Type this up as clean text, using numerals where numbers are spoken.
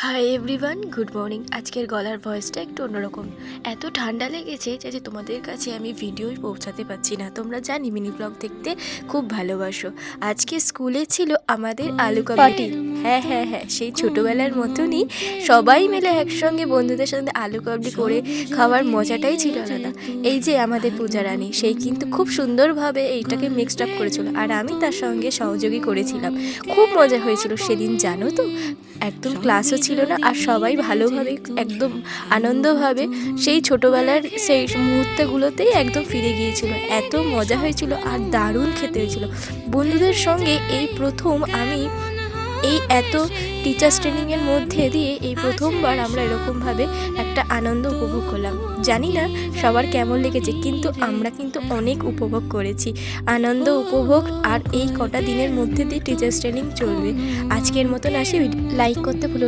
Hi everyone, good morning. আজকের গলার ভয়েসটা একটু অন্যরকম। এত ঠান্ডা লেগেছে যে তোমাদের কাছে আমি ভিডিওই পৌঁছাতে পারছি না। তোমরা জানি মিনি ব্লগ দেখতে খুব ভালোবাসো। আজকে স্কুলে ছিল আমাদের আলু কাবলি। হ্যাঁ, সেই ছোটোবেলার মতনই সবাই মিলে একসঙ্গে বন্ধুদের সঙ্গে আলু কাবলি করে খাওয়ার মজাটাই ছিল আলাদা। এই যে আমাদের পূজা রানী, সেই কিন্তু খুব সুন্দরভাবে এইটাকে মিক্সড আপ করেছিল, আর আমি তার সঙ্গে সহযোগী করেছিলাম। খুব মজা হয়েছিল সেদিন, জানো তো। একদম ক্লাসও ছিল না, আর সবাই ভালোভাবে একদম আনন্দভাবে সেই ছোটোবেলার সেই মুহূর্তগুলোতেই একদম ফিরে গিয়েছিল। এত মজা হয়েছিল আর দারুণ খেতে হয়েছিল বন্ধুদের সঙ্গে। এই প্রথম আমি এই এত টিচার্স ট্রেনিংয়ের মধ্যে দিয়ে এই প্রথমবার আমরা এরকমভাবে একটা আনন্দ উপভোগ করলাম। জানি না সবার কেমন লেগেছে, কিন্তু আমরা কিন্তু অনেক উপভোগ করেছি। আনন্দ উপভোগ, আর এই কটা দিনের মধ্যে দিয়ে টিচার্স ট্রেনিং চলবে। আজকের মতন আসি, লাইক করতে ভুলো।